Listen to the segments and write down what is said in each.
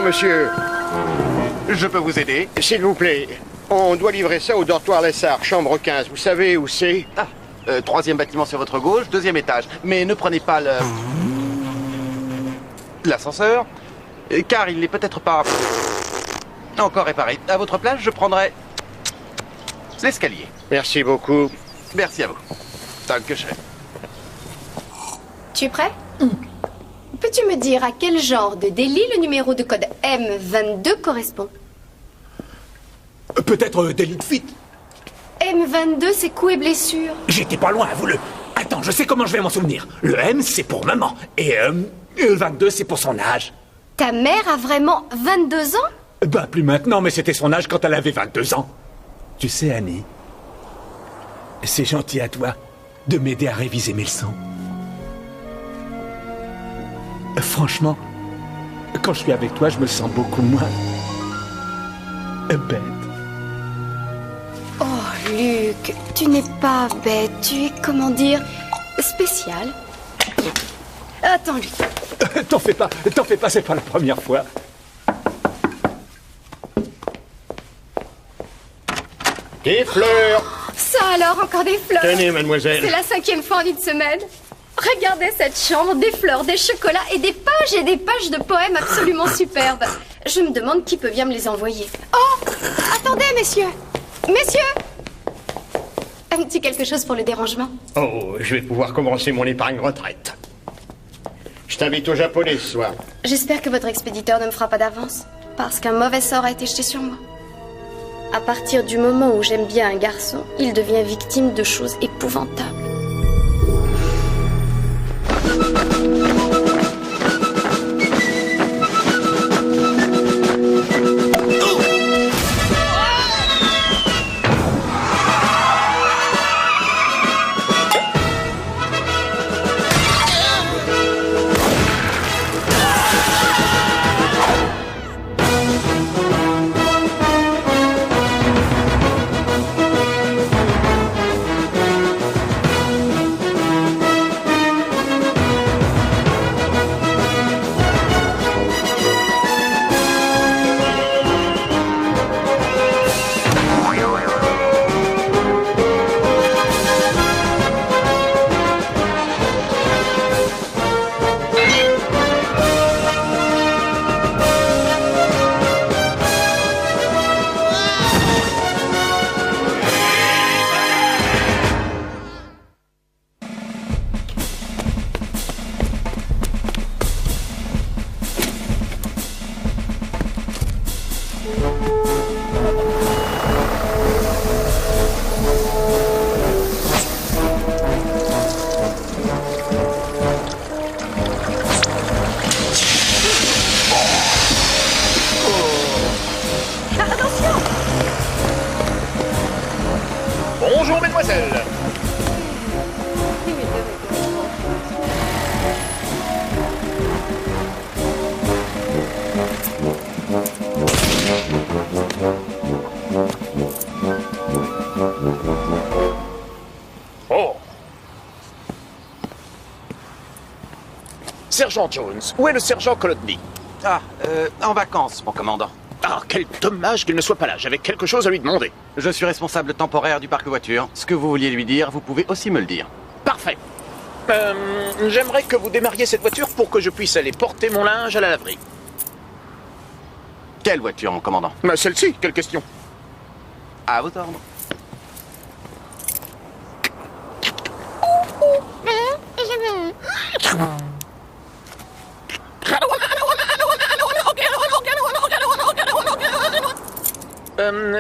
monsieur. Je peux vous aider? S'il vous plaît. On doit livrer ça au dortoir Lessard, chambre 15. Vous savez où c'est? Troisième bâtiment sur votre gauche, deuxième étage. Mais ne prenez pas l'ascenseur, car il n'est peut-être pas encore réparé. À votre place, je prendrai l'escalier. Merci beaucoup. Merci à vous. Dankeschön. Tu es prêt? Peux-tu me dire à quel genre de délit le numéro de code M22 correspond? Peut-être délit de fuite. M22, c'est coups et blessures. J'étais pas loin, vous le... Attends, je sais comment je vais m'en souvenir. Le M, c'est pour maman. Et le 22, c'est pour son âge. Ta mère a vraiment 22 ans? Bah, plus maintenant, mais c'était son âge quand elle avait 22 ans. Tu sais, Annie, c'est gentil à toi de m'aider à réviser mes leçons. Franchement, quand je suis avec toi, je me sens beaucoup moins bête. Oh, Luc, tu n'es pas bête, tu es, comment dire, spécial. Attends, Luc. T'en fais pas, c'est pas la première fois. Des fleurs. Ça alors, encore des fleurs. Tenez, mademoiselle. C'est la 5e fois en une semaine. Regardez cette chambre, des fleurs, des chocolats et des pages de poèmes absolument superbes. Je me demande qui peut bien me les envoyer. Oh, attendez, messieurs. Messieurs, un petit quelque chose pour le dérangement. Oh, je vais pouvoir commencer mon épargne retraite. Je t'invite au japonais ce soir. J'espère que votre expéditeur ne me fera pas d'avance, parce qu'un mauvais sort a été jeté sur moi. À partir du moment où j'aime bien un garçon, il devient victime de choses épouvantables. Bonjour, mesdemoiselles. Oh. Sergent Jones, où est le sergent Kolodny? En vacances, mon commandant. Ah, quel dommage qu'il ne soit pas là. J'avais quelque chose à lui demander. Je suis responsable temporaire du parc voiture. Ce que vous vouliez lui dire, vous pouvez aussi me le dire. Parfait. J'aimerais que vous démarriez cette voiture pour que je puisse aller porter mon linge à la laverie. Quelle voiture, mon commandant? Celle-ci, quelle question? À vos ordres.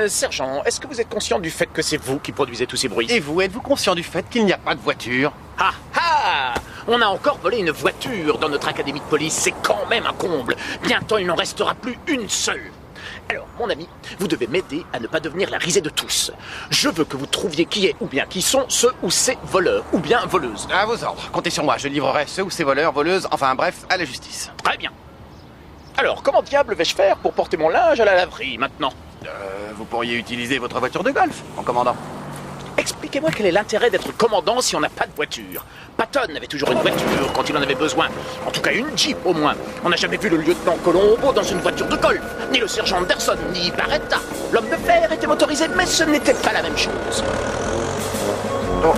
Sergent, est-ce que vous êtes conscient du fait que c'est vous qui produisez tous ces bruits? Et vous, êtes-vous conscient du fait qu'il n'y a pas de voiture? Ah ah! On a encore volé une voiture dans notre académie de police, c'est quand même un comble. Bientôt, il n'en restera plus une seule. Alors, mon ami, vous devez m'aider à ne pas devenir la risée de tous. Je veux que vous trouviez qui est ou bien qui sont ceux ou ces voleurs ou bien voleuses. À vos ordres. Comptez sur moi. Je livrerai ceux ou ces voleurs, voleuses, enfin bref, à la justice. Très bien. Alors, comment diable vais-je faire pour porter mon linge à la laverie maintenant? Vous pourriez utiliser votre voiture de golf, mon commandant. expliquez-moi quel est l'intérêt d'être commandant si on n'a pas de voiture. Patton avait toujours une voiture quand il en avait besoin. En tout cas, une Jeep au moins. On n'a jamais vu le lieutenant Colombo dans une voiture de golf, ni le sergent Anderson, ni Barretta. L'homme de fer était motorisé, mais ce n'était pas la même chose. Oh.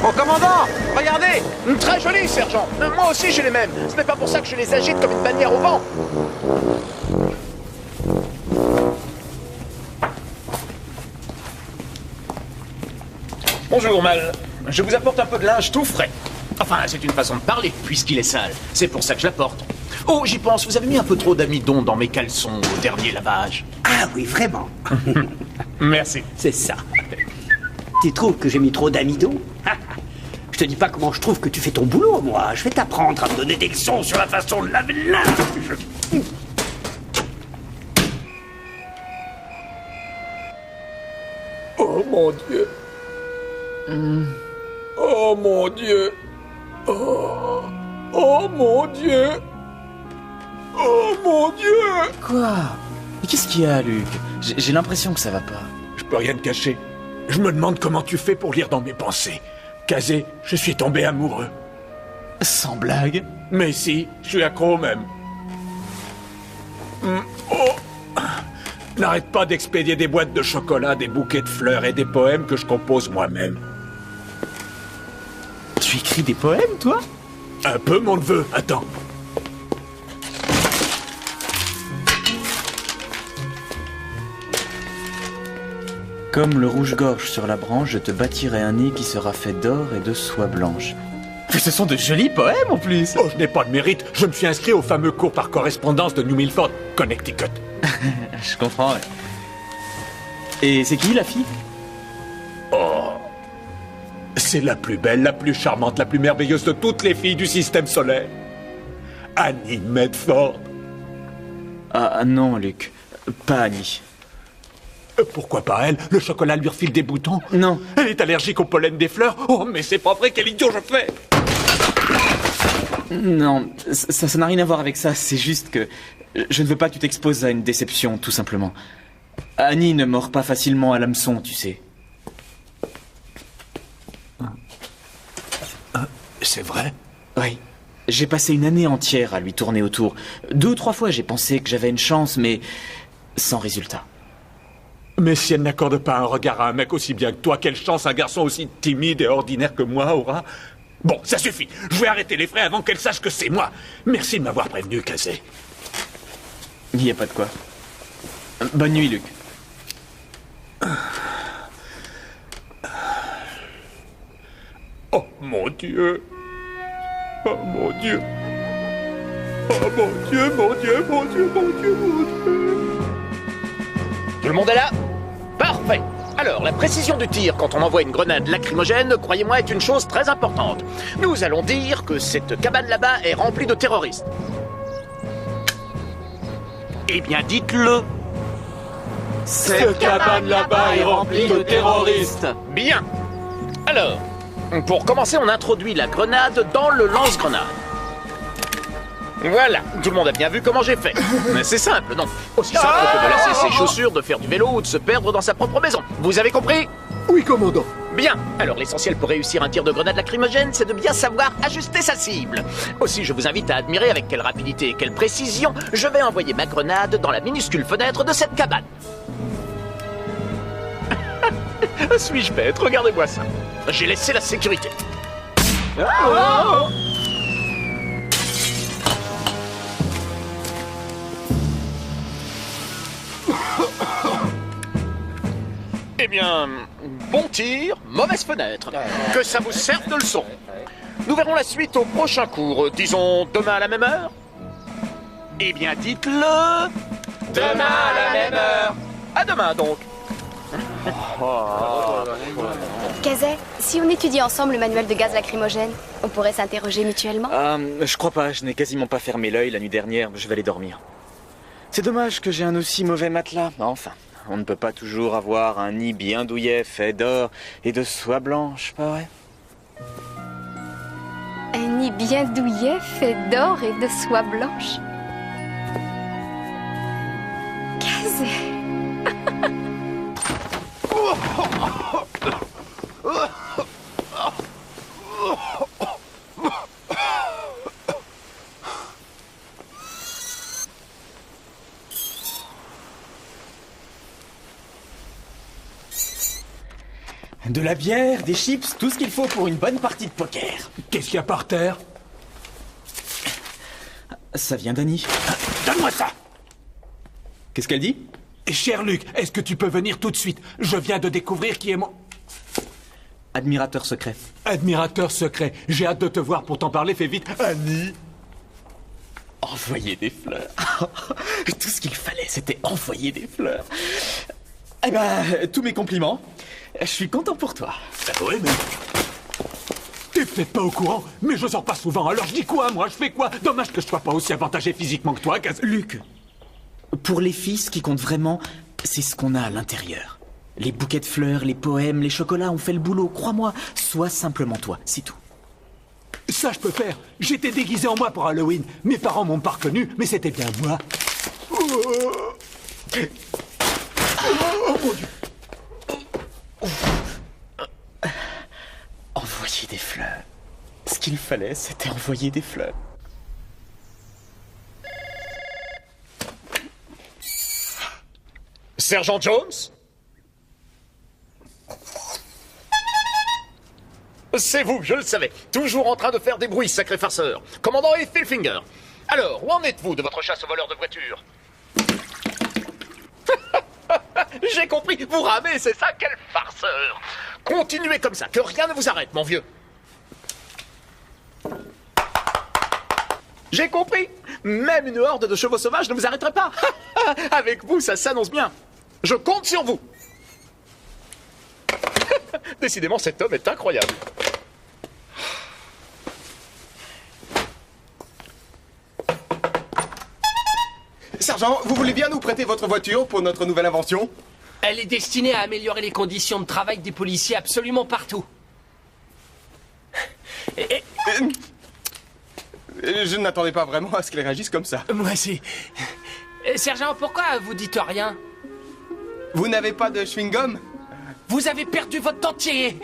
Mon commandant, regardez! Très joli, sergent. Moi aussi, j'ai les mêmes. Ce n'est pas pour ça que je les agite comme une bannière au vent. Bonjour, Mal. Je vous apporte un peu de linge tout frais. Enfin, c'est une façon de parler, puisqu'il est sale. C'est pour ça que je l'apporte. Oh, j'y pense, vous avez mis un peu trop d'amidon dans mes caleçons au dernier lavage. Ah oui, vraiment. Merci. C'est ça. Tu trouves que j'ai mis trop d'amidon? Je te dis pas comment je trouve que tu fais ton boulot, moi. Je vais t'apprendre à me donner des leçons sur la façon de laver le linge. Oh mon Dieu. Oh mon Dieu. Oh mon Dieu. Oh mon Dieu. Quoi? Mais qu'est-ce qu'il y a, Luc? J'ai l'impression que ça va pas. Je peux rien te cacher. Je me demande comment tu fais pour lire dans mes pensées. Kazé, je suis tombé amoureux. Sans blague? Mais si, je suis accro même. Oh. N'arrête pas d'expédier des boîtes de chocolat, des bouquets de fleurs et des poèmes que je compose moi-même. Tu écris des poèmes, toi? Un peu, mon neveu. Attends. Comme le rouge-gorge sur la branche, je te bâtirai un nid qui sera fait d'or et de soie blanche. Mais ce sont de jolis poèmes, en plus. Oh, je n'ai pas de mérite. Je me suis inscrit au fameux cours par correspondance de New Milford, Connecticut. Je comprends, ouais. Et c'est qui, la fille? Oh. C'est la plus belle, la plus charmante, la plus merveilleuse de toutes les filles du système solaire. Annie Medford. Ah non, Luc. Pas Annie. Pourquoi pas elle? Le chocolat lui refile des boutons? Non. Elle est allergique au pollen des fleurs? Oh, mais c'est pas vrai, quel idiot je fais! Non, ça n'a rien à voir avec ça. C'est juste que je ne veux pas que tu t'exposes à une déception, tout simplement. Annie ne mord pas facilement à l'hameçon, tu sais. C'est vrai? Oui. J'ai passé une année entière à lui tourner autour. 2 ou 3 fois, j'ai pensé que j'avais une chance, mais sans résultat. Mais si elle n'accorde pas un regard à un mec aussi bien que toi, quelle chance un garçon aussi timide et ordinaire que moi aura? Bon, ça suffit. Je vais arrêter les frais avant qu'elle sache que c'est moi. Merci de m'avoir prévenu, Kazé. Il n'y a pas de quoi. Bonne nuit, Luc. Oh, mon Dieu. Oh, mon Dieu. Oh, mon Dieu, mon Dieu, mon Dieu, mon Dieu, mon Dieu. Tout le monde est là? Parfait. Alors, la précision du tir quand on envoie une grenade lacrymogène, croyez-moi, est une chose très importante. Nous allons dire que cette cabane là-bas est remplie de terroristes. Eh bien, dites-le. Cette cabane là-bas est remplie de terroristes. Bien. Alors, pour commencer, on introduit la grenade dans le lance-grenade. Voilà, tout le monde a bien vu comment j'ai fait. Mais c'est simple, non? Aussi simple que de lasser ses chaussures, de faire du vélo ou de se perdre dans sa propre maison. Vous avez compris? Oui, commandant. Bien. Alors, l'essentiel pour réussir un tir de grenade lacrymogène, c'est de bien savoir ajuster sa cible. Aussi, je vous invite à admirer avec quelle rapidité et quelle précision je vais envoyer ma grenade dans la minuscule fenêtre de cette cabane. Suis-je bête? Regardez-moi ça. J'ai laissé la sécurité. Eh bien, bon tir, mauvaise fenêtre. Que ça vous serve de leçon. Nous verrons la suite au prochain cours, disons demain à la même heure. Eh bien, dites-le. Demain à la même heure. À demain donc. Kazé, si on étudie ensemble le manuel de gaz lacrymogène, on pourrait s'interroger mutuellement? Je crois pas, je n'ai quasiment pas fermé l'œil la nuit dernière, je vais aller dormir. C'est dommage que j'ai un aussi mauvais matelas, enfin, on ne peut pas toujours avoir un nid bien douillet fait d'or et de soie blanche, pas vrai? Un nid bien douillet fait d'or et de soie blanche. Kazé. De la bière, des chips, tout ce qu'il faut pour une bonne partie de poker. Qu'est-ce qu'il y a par terre? Ça vient d'Annie. Donne-moi ça! Qu'est-ce qu'elle dit? Cher Luc, est-ce que tu peux venir tout de suite? Je viens de découvrir qui est mon... Admirateur secret. Admirateur secret. J'ai hâte de te voir pour t'en parler, fais vite. Annie! Envoyer des fleurs. Tout ce qu'il fallait, c'était envoyer des fleurs. Eh ben, tous mes compliments. Je suis content pour toi. Oui, mais... T'es peut-être pas au courant, mais je sors pas souvent, alors je dis quoi, moi? Je fais quoi? Dommage que je sois pas aussi avantagé physiquement que toi, Luc, pour les filles, ce qui compte vraiment, c'est ce qu'on a à l'intérieur. Les bouquets de fleurs, les poèmes, les chocolats, on fait le boulot, crois-moi. Sois simplement toi, c'est tout. Ça, je peux faire. J'étais déguisé en moi pour Halloween. Mes parents m'ont pas reconnu, mais c'était bien moi. Oh mon Dieu! Envoyer des fleurs. Ce qu'il fallait, c'était envoyer des fleurs. Sergent Jones? C'est vous, je le savais. Toujours en train de faire des bruits, sacré farceur. Commandant Effelfinger. Alors, où en êtes-vous de votre chasse aux voleurs de voitures? J'ai compris, vous ramez, c'est ça? Quel farceur! Continuez comme ça, que rien ne vous arrête, mon vieux. J'ai compris. Même une horde de chevaux sauvages ne vous arrêterait pas. Avec vous, ça s'annonce bien. Je compte sur vous. Décidément, cet homme est incroyable. Sergent, vous voulez bien nous prêter votre voiture pour notre nouvelle invention? Elle est destinée à améliorer les conditions de travail des policiers absolument partout. Je n'attendais pas vraiment à ce qu'elle réagisse comme ça. Moi aussi. Sergent, pourquoi vous dites rien? Vous n'avez pas de chewing-gum? Vous avez perdu votre dentier.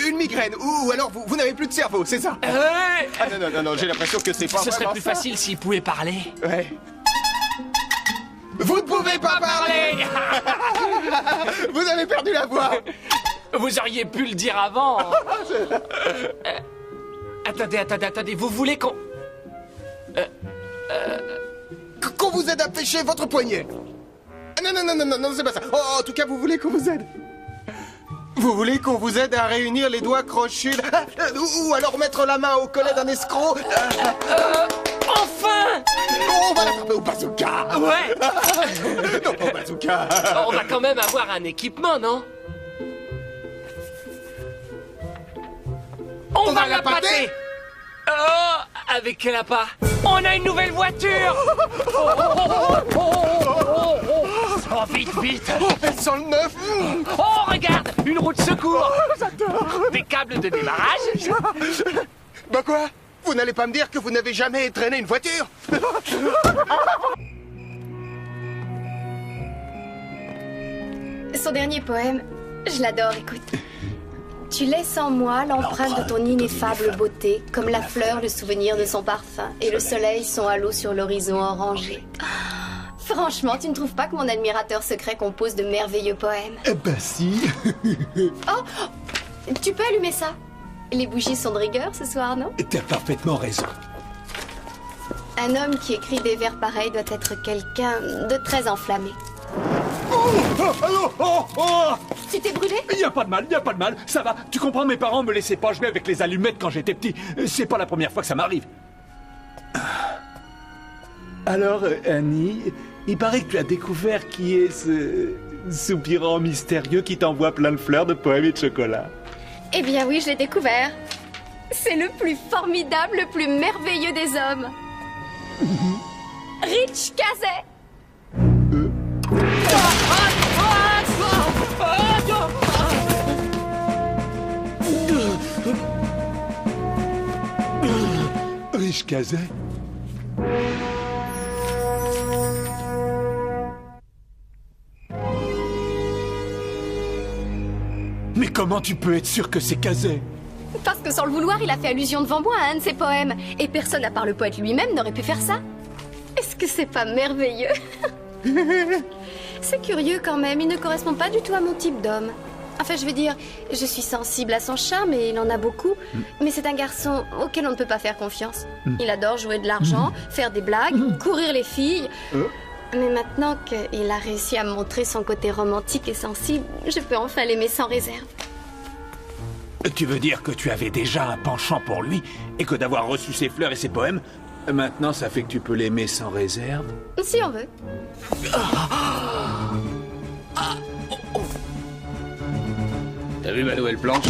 Une migraine, ou alors vous n'avez plus de cerveau, c'est ça? Ah non, j'ai l'impression que c'est pas Ce serait vraiment plus ça. facile s'il pouvait parler. Ouais. Vous ne pouvez pas parler. Vous avez perdu la voix. Vous auriez pu le dire avant. Attendez, vous voulez qu'on... Qu'on vous aide à pêcher votre poignet. Non, c'est pas ça. Oh, en tout cas, vous voulez qu'on vous aide. Vous voulez qu'on vous aide à réunir les doigts crochus ou alors mettre la main au collet d'un escroc. Enfin! On va la frapper au bazooka. Ouais. Non, pas au bazooka. On va quand même avoir un équipement, non? On va la pâter. Oh, avec quel appât? On a une nouvelle voiture. Oh, vite. Elle sent le neuf. Oh, regarde, une roue de secours. J'adore. Des câbles de démarrage. Bah quoi? Vous n'allez pas me dire que vous n'avez jamais traîné une voiture? Son dernier poème, je l'adore, écoute. Tu laisses en moi l'empreinte de ton ineffable beauté, comme la fleur le souvenir de son parfum, et le soleil son halo sur l'horizon orangé. Franchement, tu ne trouves pas que mon admirateur secret compose de merveilleux poèmes? Bah si. Oh, tu peux allumer ça? Les bougies sont de rigueur ce soir, non? T'as parfaitement raison. Un homme qui écrit des vers pareils doit être quelqu'un de très enflammé. Tu t'es brûlé? Y a pas de mal, ça va. Tu comprends, mes parents me laissaient pas jouer avec les allumettes quand j'étais petit. C'est pas la première fois que ça m'arrive. Alors, Annie, il paraît que tu as découvert qui est ce soupirant mystérieux qui t'envoie plein de fleurs, de poèmes et de chocolat. Eh bien oui, je l'ai découvert. C'est le plus formidable, le plus merveilleux des hommes. Rich Kazay. Rich Kazay? Mais comment tu peux être sûr que c'est Kazay? Parce que sans le vouloir, il a fait allusion devant moi à un de ses poèmes. Et personne à part le poète lui-même n'aurait pu faire ça. Est-ce que c'est pas merveilleux? C'est curieux quand même, il ne correspond pas du tout à mon type d'homme. Enfin, je veux dire, je suis sensible à son charme et il en a beaucoup. Mais c'est un garçon auquel on ne peut pas faire confiance. Il adore jouer de l'argent, faire des blagues, courir les filles. Mais maintenant qu'il a réussi à me montrer son côté romantique et sensible, je peux enfin l'aimer sans réserve. Tu veux dire que tu avais déjà un penchant pour lui et que d'avoir reçu ses fleurs et ses poèmes, maintenant ça fait que tu peux l'aimer sans réserve? Si on veut. T'as vu ma nouvelle planche?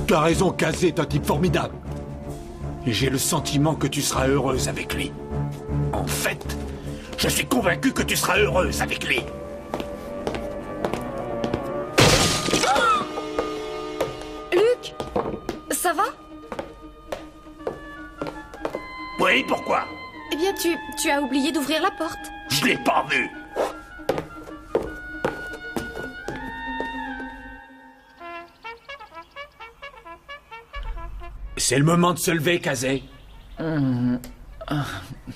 Tu as raison, Kazé est un type formidable. Et j'ai le sentiment que tu seras heureuse avec lui. En fait, je suis convaincu que tu seras heureuse avec lui. Luc, ça va? Oui, pourquoi? Eh bien, tu as oublié d'ouvrir la porte. Je l'ai pas vu. C'est le moment de se lever, Kazé.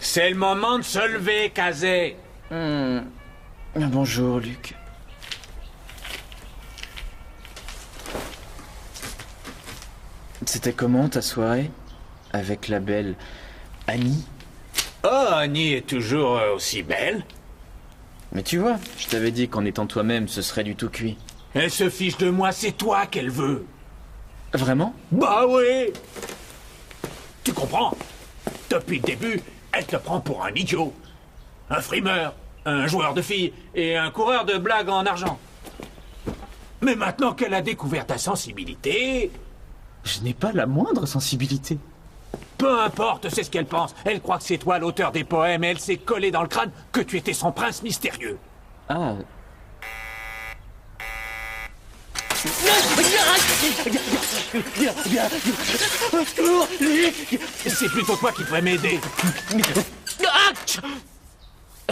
C'est le moment de se lever, Kazé. Bonjour, Luc. C'était comment ta soirée avec la belle Annie? Oh, Annie est toujours aussi belle. Mais tu vois, je t'avais dit qu'en étant toi-même, ce serait du tout cuit. Elle se fiche de moi, c'est toi qu'elle veut. Vraiment? Bah oui. Tu comprends? Depuis le début, elle te prend pour un idiot. Un frimeur, un joueur de filles et un coureur de blagues en argent. Mais maintenant qu'elle a découvert ta sensibilité... Je n'ai pas la moindre sensibilité. Peu importe, c'est ce qu'elle pense. Elle croit que c'est toi l'auteur des poèmes et elle s'est collée dans le crâne que tu étais son prince mystérieux. Ah... C'est plutôt toi qui devrais m'aider.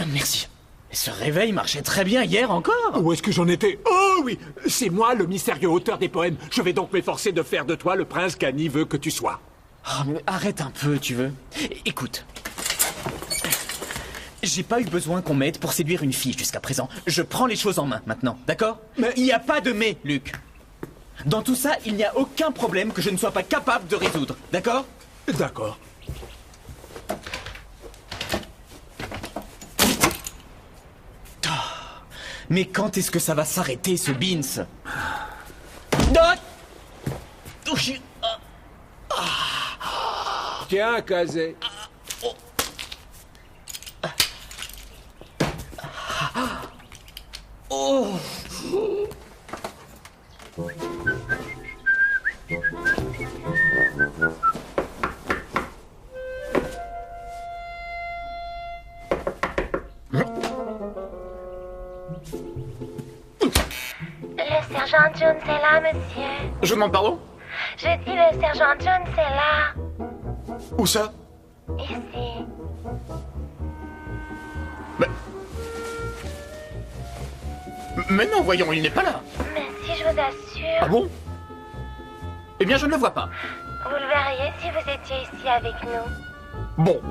Merci. Ce réveil marchait très bien hier encore. Où est-ce que j'en étais? Oh oui, c'est moi le mystérieux auteur des poèmes. Je vais donc m'efforcer de faire de toi le prince qu'Annie veut que tu sois. Oh, mais arrête un peu, tu veux. Écoute. J'ai pas eu besoin qu'on m'aide pour séduire une fille jusqu'à présent. Je prends les choses en main maintenant, d'accord? Mais il n'y a pas de mais, Luc. Dans tout ça, il n'y a aucun problème que je ne sois pas capable de résoudre, d'accord? D'accord. Mais quand est-ce que ça va s'arrêter, ce Beans? Tiens, Kazé. Oh. Le sergent Jones est là, monsieur. Je demande pardon? Je dis le sergent Jones est là. Où ça? Ici. Mais non, voyons, il n'est pas là. Mais si, je vous assure. Ah bon? Eh bien, je ne le vois pas. Vous le verriez si vous étiez ici avec nous. Bon,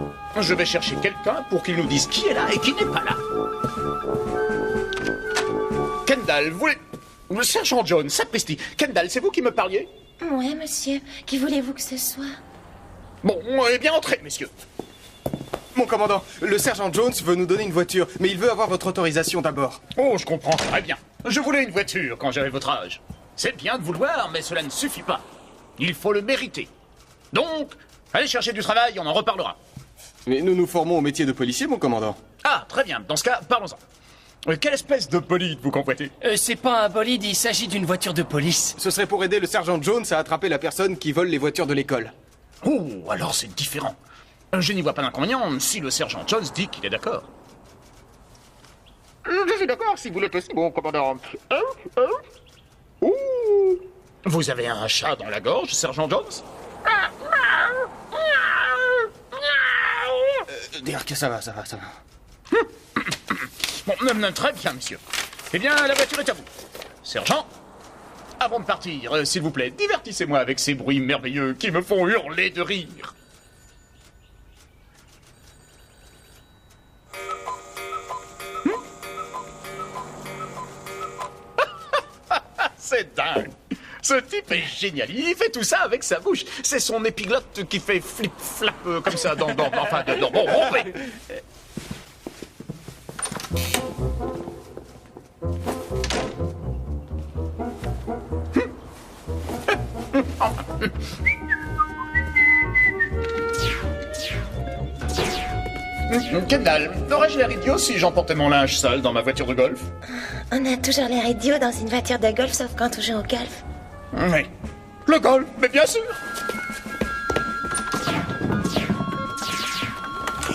je vais chercher quelqu'un pour qu'il nous dise qui est là et qui n'est pas là. Kendall, vous... Le sergent Jones, sapristi. Kendall, c'est vous qui me parliez? Oui, monsieur. Qui voulez-vous que ce soit? Bon, eh bien, entrez, messieurs. Mon commandant, le sergent Jones veut nous donner une voiture, mais il veut avoir votre autorisation d'abord. Oh, je comprends très bien. Je voulais une voiture quand j'avais votre âge. C'est bien de vouloir, mais cela ne suffit pas. Il faut le mériter. Donc, allez chercher du travail, on en reparlera. Mais nous nous formons au métier de policier, mon commandant. Ah, très bien. Dans ce cas, parlons-en. Quelle espèce de bolide vous convoitez? C'est pas un bolide, il s'agit d'une voiture de police. Ce serait pour aider le sergent Jones à attraper la personne qui vole les voitures de l'école. Oh, alors c'est différent. Je n'y vois pas d'inconvénient si le sergent Jones dit qu'il est d'accord. Je suis d'accord si vous l'êtes aussi, mon commandant. Ouh. Vous avez un chat dans la gorge, sergent Jones? Dirk, ça va. Bon, très bien, monsieur. Eh bien, la voiture est à vous. Sergent, avant de partir, s'il vous plaît, divertissez-moi avec ces bruits merveilleux qui me font hurler de rire. C'est dingue. Ce type est génial. Il fait tout ça avec sa bouche. C'est son épiglotte qui fait flip-flap comme ça dans bon, rompez. Kendall, aurais-je l'air idiot si j'emportais mon linge sale dans ma voiture de golf? On a toujours l'air idiot dans une voiture de golf, sauf quand on joue au golf. Oui. Le golf, mais bien sûr.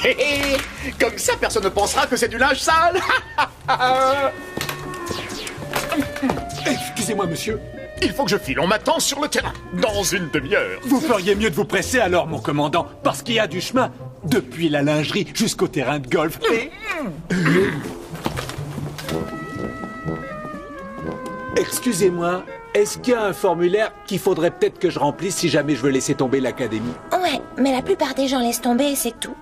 Hé hé, comme ça, personne ne pensera que c'est du linge sale. Excusez-moi, monsieur. Il faut que je file, on m'attend sur le terrain, dans une demi-heure. Vous feriez mieux de vous presser alors, mon commandant, parce qu'il y a du chemin, depuis la lingerie jusqu'au terrain de golf. Excusez-moi, est-ce qu'il y a un formulaire qu'il faudrait peut-être que je remplisse si jamais je veux laisser tomber l'académie? Ouais, mais la plupart des gens laissent tomber et c'est tout.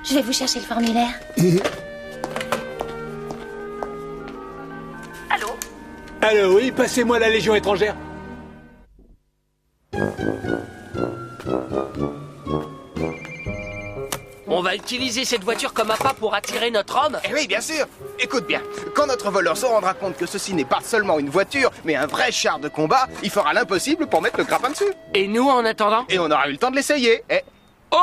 Je vais vous chercher le formulaire. Allô? Allô, oui, passez-moi la Légion étrangère. On va utiliser cette voiture comme appât pour attirer notre homme? Eh oui, bien sûr. Écoute bien, quand notre voleur se rendra compte que ceci n'est pas seulement une voiture, mais un vrai char de combat, il fera l'impossible pour mettre le grappin dessus. Et nous, en attendant? Et on aura eu le temps de l'essayer. Oh!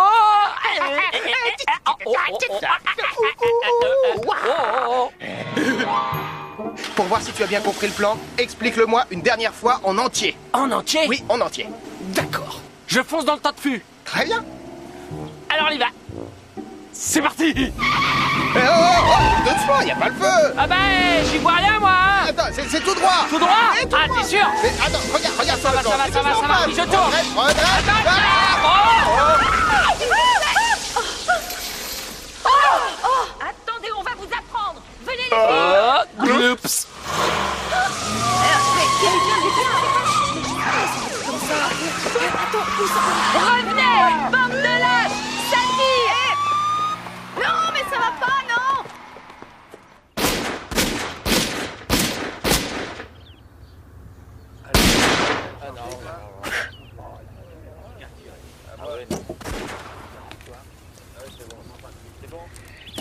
Pour voir si tu as bien compris le plan, explique-le-moi une dernière fois en entier. En entier? Oui, en entier. D'accord. Je fonce dans le tas de fût. Très bien. Alors on y va. C'est parti! Doucement, y a pas le feu. Ah ben, j'y vois rien moi. Attends, c'est tout droit. Tout droit? Oui, tout Ah, droit. t'es sûr? Attends, regarde. Ça va. Puis je tourne. Attendez, on va vous apprendre. Venez les Oups. Revenez, bande de lâches. Sammy. Non, mais ça va pas, non!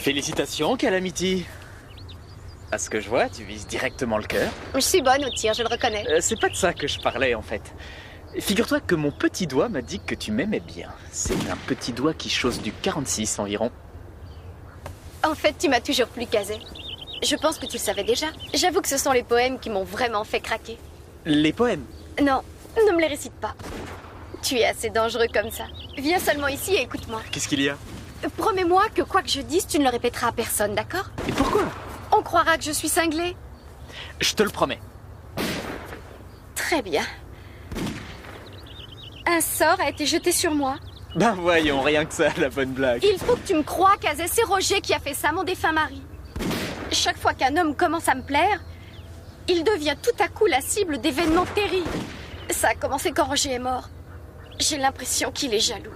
Félicitations, Calamity. À ce que je vois, tu vises directement le cœur. Je suis bonne au tir, je le reconnais. C'est pas de ça que je parlais, en fait. Figure-toi que mon petit doigt m'a dit que tu m'aimais bien. C'est un petit doigt qui chausse du 46 environ. En fait, tu m'as toujours plu, Kazé. Je pense que tu le savais déjà. J'avoue que ce sont les poèmes qui m'ont vraiment fait craquer. Les poèmes? Non, ne me les récite pas. Tu es assez dangereux comme ça. Viens seulement ici et écoute-moi. Qu'est-ce qu'il y a? Promets-moi que quoi que je dise, tu ne le répéteras à personne, d'accord? Et pourquoi? On croira que je suis cinglée. Je te le promets. Très bien. Un sort a été jeté sur moi. Ben voyons, rien que ça, la bonne blague. Il faut que tu me crois, Kazé, c'est Roger qui a fait ça, mon défunt mari. Chaque fois qu'un homme commence à me plaire, il devient tout à coup la cible d'événements terribles. Ça a commencé quand Roger est mort. J'ai l'impression qu'il est jaloux.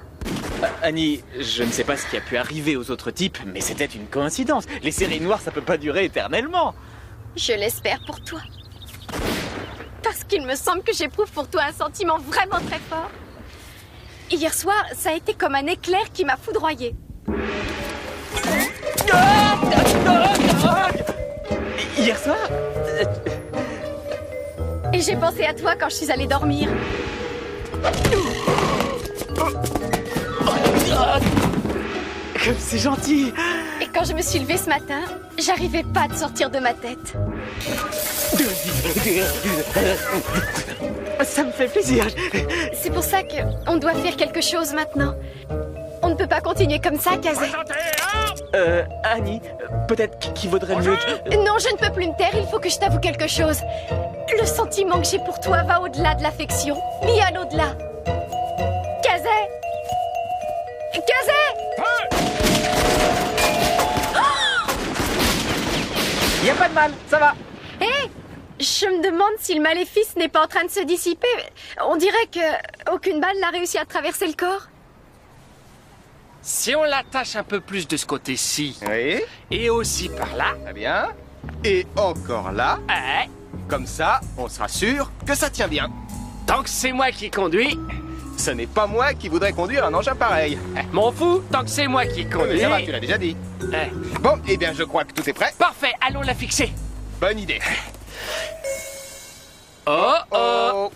Annie, je ne sais pas ce qui a pu arriver aux autres types, mais c'était une coïncidence. Les séries noires, ça peut pas durer éternellement. Je l'espère pour toi. Parce qu'il me semble que j'éprouve pour toi un sentiment vraiment très fort. Hier soir, ça a été comme un éclair qui m'a foudroyé. Hier soir? Et j'ai pensé à toi quand je suis allée dormir. Comme c'est gentil. Et quand je me suis levée ce matin, j'arrivais pas à te sortir de ma tête. Ça me fait plaisir. C'est pour ça qu'on doit faire quelque chose maintenant. On ne peut pas continuer comme ça, Kazé. Annie, peut-être qu'il vaudrait mieux que... Non, je ne peux plus me taire, il faut que je t'avoue quelque chose. Le sentiment que j'ai pour toi va au-delà de l'affection, bien au-delà. Kazé! Kazé! Y a pas de mal, ça va. Hé! Je me demande si le maléfice n'est pas en train de se dissiper. On dirait que aucune balle n'a réussi à traverser le corps. Si on l'attache un peu plus de ce côté-ci, Oui. et aussi par là, Très bien. Et encore là. Comme ça, on sera sûr que ça tient bien. Tant que c'est moi qui conduis, Ce n'est pas moi qui voudrais conduire un engin pareil. m'en fous, tant que c'est moi qui conduis. Ça va, tu l'as déjà dit. Bon, eh bien, je crois que tout est prêt. Parfait, allons la fixer. Bonne idée. Oh oh, Oh.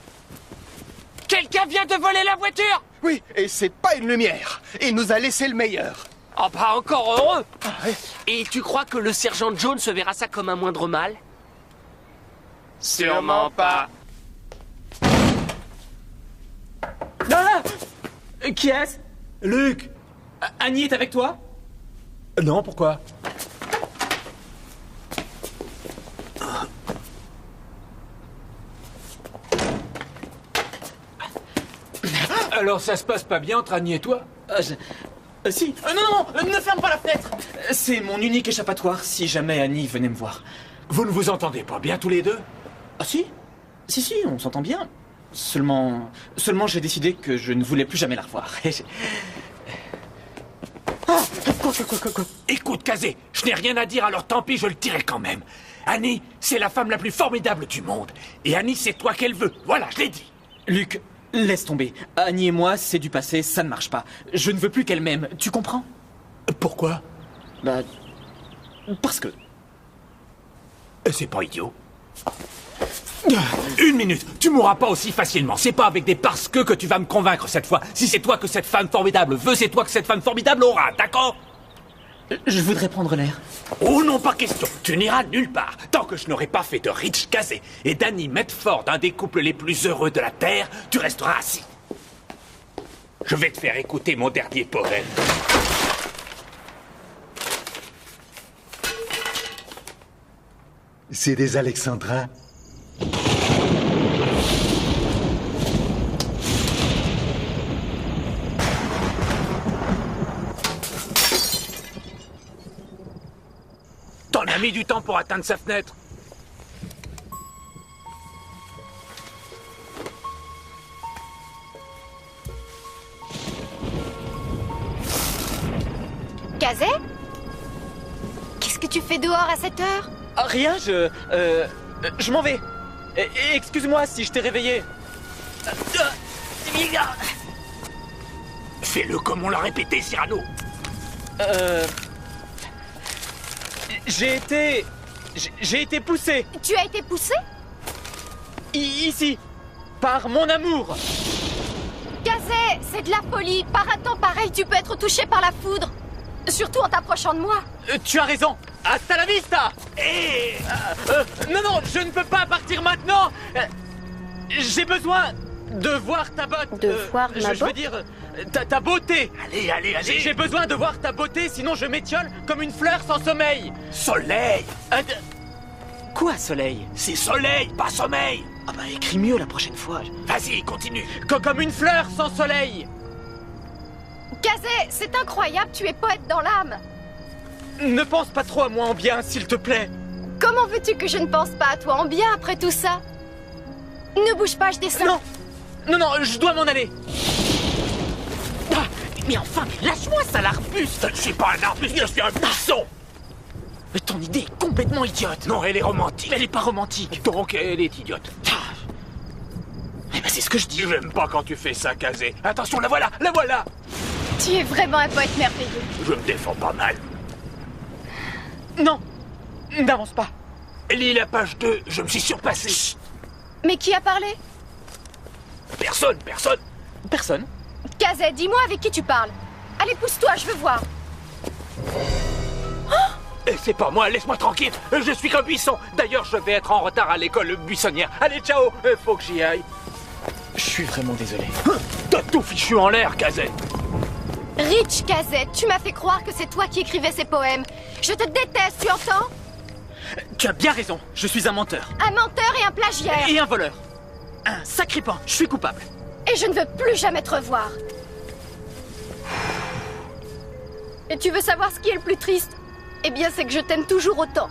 Quelqu'un vient de voler la voiture. Oui, et c'est pas une lumière. Il nous a laissé le meilleur. Oh, pas encore heureux. Et tu crois que le sergent Jones verra ça comme un moindre mal? Sûrement pas. Ah Qui est-ce? Luc! Annie est avec toi? Non, pourquoi? Alors ça se passe pas bien entre Annie et toi? Si. Non, ne ferme pas la fenêtre. C'est mon unique échappatoire si jamais Annie venait me voir. Vous ne vous entendez pas bien tous les deux? Ah si? Si, on s'entend bien. Seulement j'ai décidé que je ne voulais plus jamais la revoir. Quoi? Écoute, Kazé, je n'ai rien à dire, alors tant pis, je le dirai quand même. Annie, c'est la femme la plus formidable du monde. Et Annie, c'est toi qu'elle veut. Voilà, je l'ai dit. Luc, laisse tomber. Annie et moi, c'est du passé, ça ne marche pas. Je ne veux plus qu'elle m'aime, tu comprends? Pourquoi? Bah... parce que... C'est pas idiot. Une minute, tu mourras pas aussi facilement. C'est pas avec des parce que tu vas me convaincre cette fois. Si c'est toi que cette femme formidable veut, c'est toi que cette femme formidable aura, d'accord? Je voudrais prendre l'air. Oh non, pas question. Tu n'iras nulle part. Tant que je n'aurai pas fait de Rich Kazé et d'Annie Medford un des couples les plus heureux de la Terre, tu resteras assis. Je vais te faire écouter mon dernier poème. C'est des alexandrins. T'en as mis du temps pour atteindre sa fenêtre. Kazé? Qu'est-ce que tu fais dehors à cette heure? Rien, je m'en vais. Excuse-moi si je t'ai réveillé. Fais-le comme on l'a répété, Cyrano. J'ai été poussé. Tu as été poussé? Ici, par mon amour. Kazé, c'est de la folie. Par un temps pareil, tu peux être touché par la foudre. Surtout en t'approchant de moi. Tu as raison. Hasta la vista. Non, je ne peux pas partir maintenant. J'ai besoin de voir ta botte. De voir ma Je veux botte? dire, ta beauté. Allez. J'ai besoin de voir ta beauté, sinon je m'étiole comme une fleur sans sommeil. Soleil. Quoi, soleil? C'est soleil, pas sommeil. Ah bah écris mieux la prochaine fois. Vas-y, continue. Comme une fleur sans soleil. Kazé, c'est incroyable, tu es poète dans l'âme. Ne pense pas trop à moi en bien, s'il te plaît. Comment veux-tu que je ne pense pas à toi en bien après tout ça? Ne bouge pas, je descends. Non, je dois m'en aller. Mais enfin, lâche-moi, sale arbuste. Je ne suis pas un arbuste, je suis un buisson. Mais ton idée est complètement idiote. Non, elle est romantique. Elle est pas romantique. Donc, elle est idiote. Eh ben, c'est ce que je dis. J'aime pas quand tu fais ça, Kazé. Attention, la voilà. Tu es vraiment un poète merveilleux. Je me défends pas mal. Non, n'avance pas. Lis la page 2, je me suis surpassé. Chut. Mais qui a parlé? Personne. Personne. Kazé, dis-moi avec qui tu parles. Allez, pousse-toi, je veux voir. C'est pas moi, laisse-moi tranquille. Je suis qu'un buisson. D'ailleurs, je vais être en retard à l'école buissonnière. Allez, ciao. Faut que j'y aille. Je suis vraiment désolé. T'as tout fichu en l'air, Kazé. Rich Kazé, tu m'as fait croire que c'est toi qui écrivais ces poèmes. Je te déteste, tu entends? Tu as bien raison, je suis un menteur. Un menteur et un plagiaire. Et un voleur. Un sacripant, je suis coupable. Et je ne veux plus jamais te revoir. Et tu veux savoir ce qui est le plus triste? Eh bien, c'est que je t'aime toujours autant.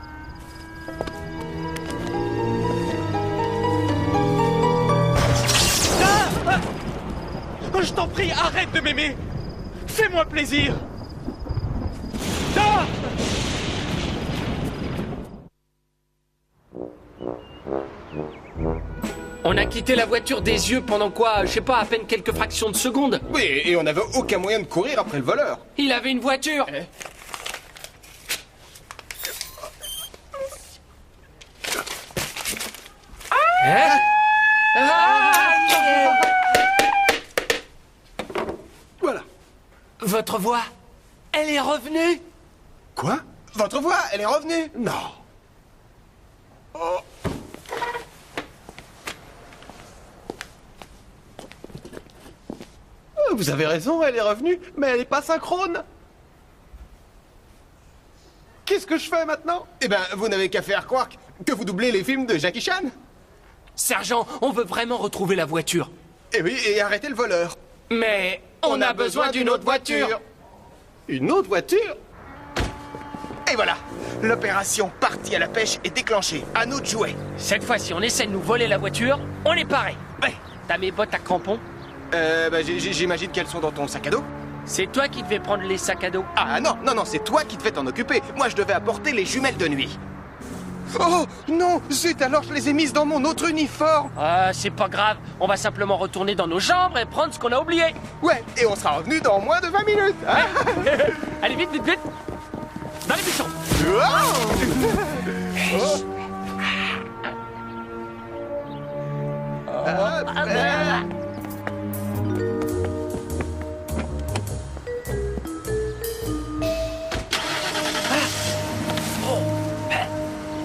Je t'en prie, arrête de m'aimer. Fais-moi plaisir. On a quitté la voiture des yeux pendant quoi, je sais pas, à peine quelques fractions de seconde. Oui, et on n'avait aucun moyen de courir après le voleur. Il avait une voiture. Hein? Voilà. Votre voix, elle est revenue. Quoi? Votre voix, elle est revenue? Non. Oh. Vous avez raison, elle est revenue, mais elle n'est pas synchrone. Qu'est-ce que je fais maintenant? Eh ben, vous n'avez qu'à faire croire que vous doublez les films de Jackie Chan. Sergent, on veut vraiment retrouver la voiture. Eh oui, et arrêter le voleur. Mais on a besoin d'une autre voiture. Une autre voiture? Et voilà, l'opération partie à la pêche est déclenchée. À nous de jouer. Cette fois-ci, on essaie de nous voler la voiture, on est paré. Ouais. T'as mes bottes à crampons? J'imagine qu'elles sont dans ton sac à dos. C'est toi qui devais prendre les sacs à dos. Ah non, c'est toi qui devais t'en occuper. Moi, je devais apporter les jumelles de nuit. Oh non, zut, alors je les ai mises dans mon autre uniforme. Ah, c'est pas grave, on va simplement retourner dans nos chambres et prendre ce qu'on a oublié. Ouais, et on sera revenu dans moins de 20 minutes. Hein. Allez, vite, vite, vite. Dans les buissons.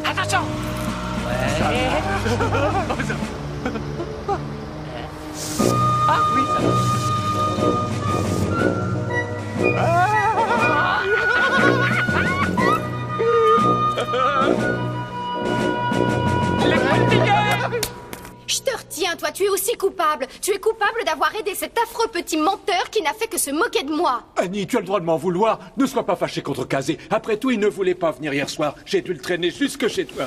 Attention. Ah oui, ça va. Je te retiens, toi, tu es aussi coupable. Tu es coupable d'avoir aidé cet affreux petit menteur qui n'a fait que se moquer de moi. Annie, tu as le droit de m'en vouloir. Ne sois pas fâché contre Kazé. Après tout, il ne voulait pas venir hier soir. J'ai dû le traîner jusque chez toi.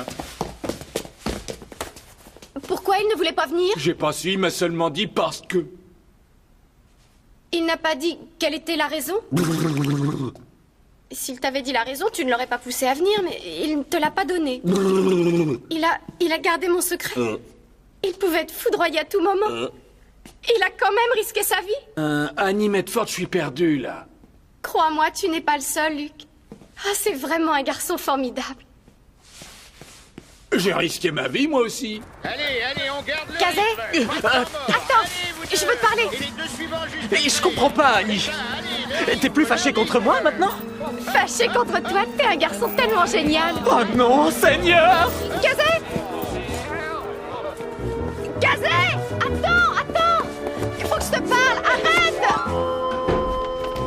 Pourquoi il ne voulait pas venir? J'ai pas su, il m'a seulement dit parce que... Il n'a pas dit quelle était la raison? S'il t'avait dit la raison, tu ne l'aurais pas poussé à venir, mais il ne te l'a pas donné. Il a gardé mon secret. Il pouvait être foudroyé à tout moment. Il a quand même risqué sa vie. Annie Medford, je suis perdu, là. Crois-moi, tu n'es pas le seul, Luc. Ah, c'est vraiment un garçon formidable. J'ai risqué ma vie, moi aussi. Allez, on garde le Kazé, attends, je veux te parler. Et je comprends pas, Annie. T'es plus fâché contre moi maintenant? Fâché contre toi, t'es un garçon tellement génial. Oh non, Seigneur! Kazé! Kazé! Attends! Il faut que je te parle, arrête!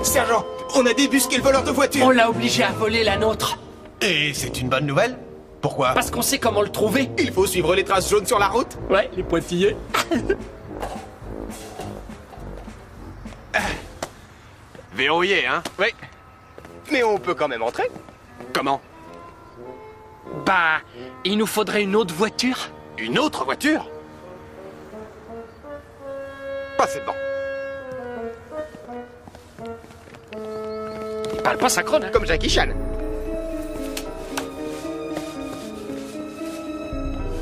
Sergent, on a débusqué le voleur de voiture. On l'a obligé à voler la nôtre. Et c'est une bonne nouvelle? Pourquoi? Parce qu'on sait comment le trouver. Il faut suivre les traces jaunes sur la route. Ouais, les pointillés. Verrouillé, hein? Oui. Mais on peut quand même entrer. Comment? Bah, il nous faudrait une autre voiture. Une autre voiture? Passez devant. Il parle pas synchrone, hein. Comme Jackie Chan.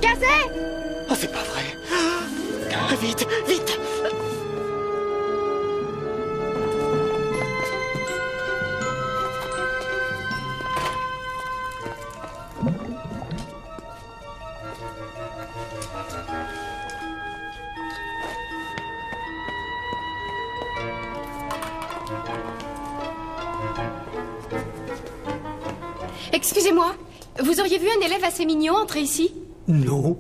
Kazé! Oh, c'est pas vrai. Vite, vite. Excusez-moi, vous auriez vu un élève assez mignon entrer ici? Non.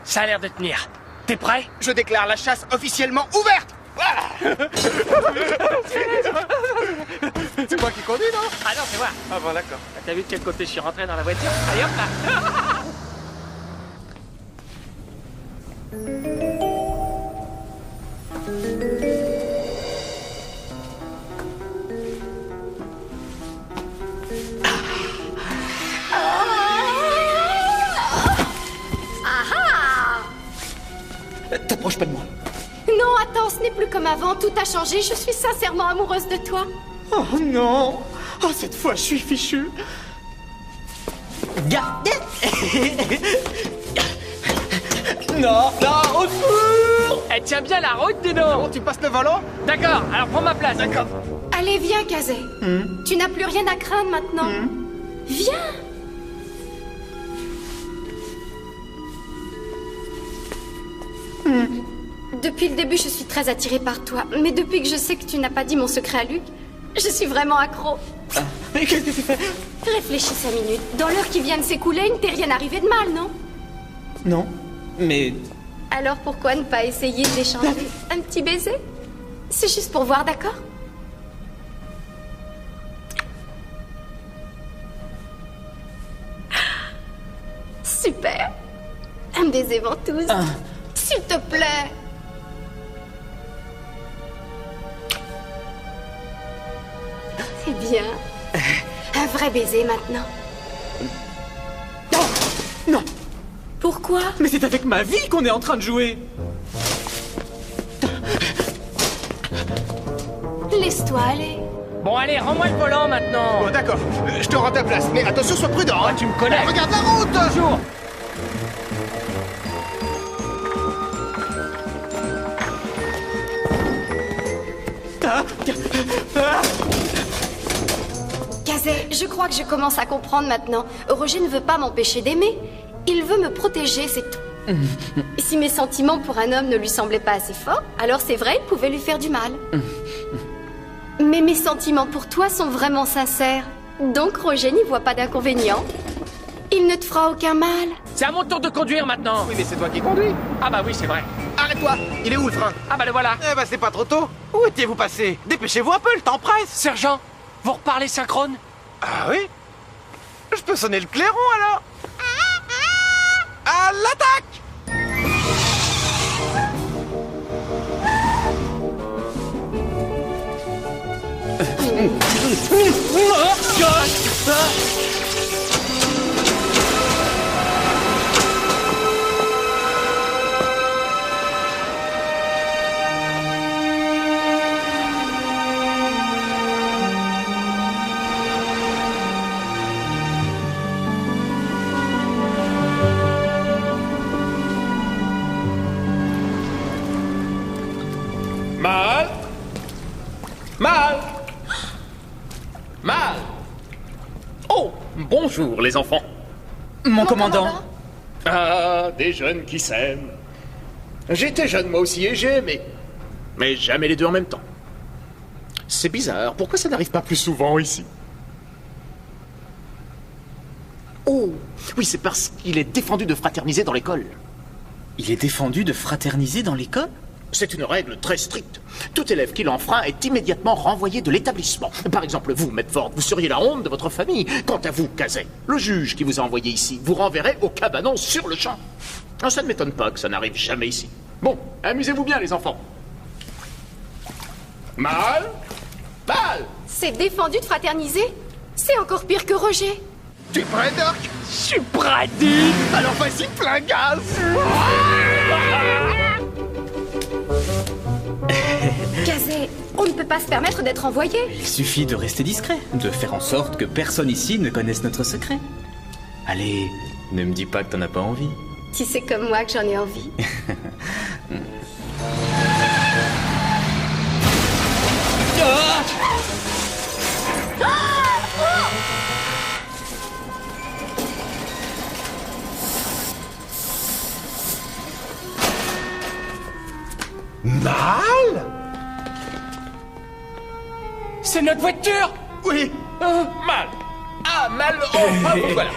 Ça a l'air de tenir. T'es prêt? Je déclare la chasse officiellement ouverte. Voilà. C'est moi qui conduis, non? Ah non, c'est moi. Ah bon, d'accord. T'as vu de quel côté je suis rentré dans la voiture? Allez hop là. avant, tout a changé. Je suis sincèrement amoureuse de toi. Oh non! Oh, cette fois, je suis fichu. Gardez. Non, non, au secours! Elle tient bien la route, dis donc. Bon, tu passes le volant? D'accord, alors prends ma place. D'accord. Allez, viens, Kazé. Tu n'as plus rien à craindre maintenant. Viens. Depuis le début, je suis très attirée par toi. Mais depuis que je sais que tu n'as pas dit mon secret à Luc, je suis vraiment accro. Mais qu'est-ce que tu fais? Réfléchis 5 minutes. Dans l'heure qui vient de s'écouler, il ne t'est rien arrivé de mal, non? Non, mais... Alors pourquoi ne pas essayer d'échanger un petit baiser? C'est juste pour voir, d'accord? Super. Un baiser ventouse. S'il te plaît. C'est bien. Un vrai baiser maintenant. Non! Non! Pourquoi? Mais c'est avec ma vie qu'on est en train de jouer! Laisse-toi aller. Bon, allez, rends-moi le volant maintenant. Bon, d'accord. Je te rends ta place. Mais attention, sois prudent. Hein. Tu me connais. Regarde la route. Toujours. Kazé, je crois que je commence à comprendre maintenant. Roger ne veut pas m'empêcher d'aimer. Il veut me protéger, c'est tout. Si mes sentiments pour un homme ne lui semblaient pas assez forts, alors c'est vrai, ils pouvaient lui faire du mal. Mais mes sentiments pour toi sont vraiment sincères. Donc Roger n'y voit pas d'inconvénient. Il ne te fera aucun mal. C'est à mon tour de conduire maintenant. Oui, mais c'est toi qui conduis. Ah bah oui, c'est vrai. Arrête-toi. Il est où le frein? Ah bah le voilà. Eh ben, c'est pas trop tôt. Où étiez-vous passé? Dépêchez-vous un peu, le temps presse. Sergent, vous reparlez synchrone? Ah oui? Je peux sonner le clairon alors? À l'attaque! Mal. Mal. Mal. Oh, bonjour les enfants. Mon commandant. Ah, des jeunes qui s'aiment. J'étais jeune moi aussi et j'ai aimé. Mais jamais les deux en même temps. C'est bizarre, pourquoi ça n'arrive pas plus souvent ici? Oh, oui, c'est parce qu'il est défendu de fraterniser dans l'école. Il est défendu de fraterniser dans l'école? C'est une règle très stricte. Tout élève qui l'enfreint est immédiatement renvoyé de l'établissement. Par exemple, vous, Medford, vous seriez la honte de votre famille. Quant à vous, Kazé, le juge qui vous a envoyé ici vous renverrait au cabanon sur le champ. Ah, ça ne m'étonne pas que ça n'arrive jamais ici. Bon, amusez-vous bien, les enfants. Mal. Mal. C'est défendu de fraterniser? C'est encore pire que Roger. Tu es prêt, Doc? Je suis prêt, dit. Alors vas-y, plein gaz. Kazé, on ne peut pas se permettre d'être envoyé. Il suffit de rester discret, de faire en sorte que personne ici ne connaisse notre secret. Allez, ne me dis pas que t'en as pas envie. Tu sais comme moi que j'en ai envie. Mal? C'est notre voiture. Oui. Mal. Ah, mal. Oh, ah, vous voilà.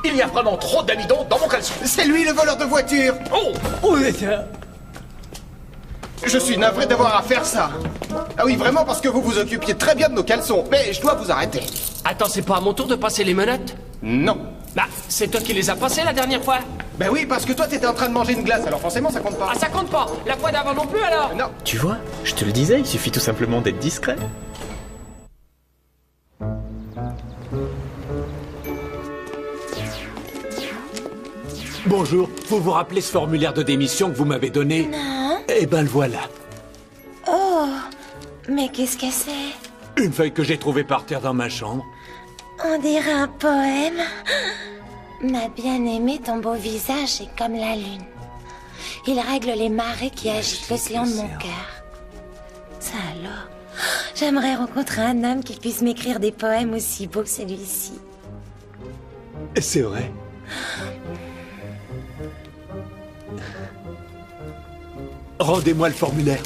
Il y a vraiment trop d'amidon dans mon caleçon. C'est lui le voleur de voiture. Oh. Je suis navré d'avoir à faire ça. Ah oui, vraiment, parce que vous vous occupiez très bien de nos caleçons. Mais je dois vous arrêter. Attends, c'est pas à mon tour de passer les menottes? Non. Bah, c'est toi qui les as passées la dernière fois. Ben oui, parce que toi, t'étais en train de manger une glace, alors forcément, ça compte pas. Ah, ça compte pas. La fois d'avant non plus, alors? Non. Tu vois, je te le disais, il suffit tout simplement d'être discret. Bonjour, vous vous rappelez ce formulaire de démission que vous m'avez donné? Non. Eh ben le voilà. Oh. Mais qu'est-ce que c'est? Une feuille que j'ai trouvée par terre dans ma chambre. On dirait un poème. Ma bien-aimée, ton beau visage est comme la lune. Il règle les marées qui agitent l'océan de mon cœur. Ça alors, j'aimerais rencontrer un homme qui puisse m'écrire des poèmes aussi beaux que celui-ci. C'est vrai. Rendez-moi le formulaire.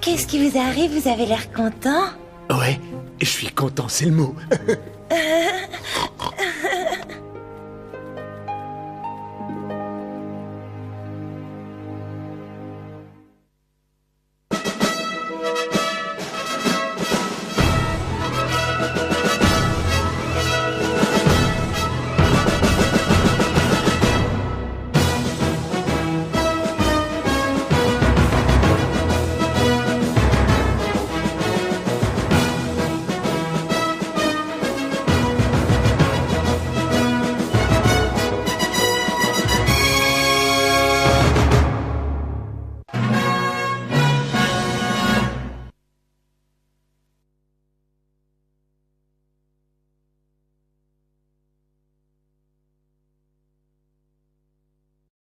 Qu'est-ce qui vous arrive? Vous avez l'air content? Ouais, je suis content, c'est le mot.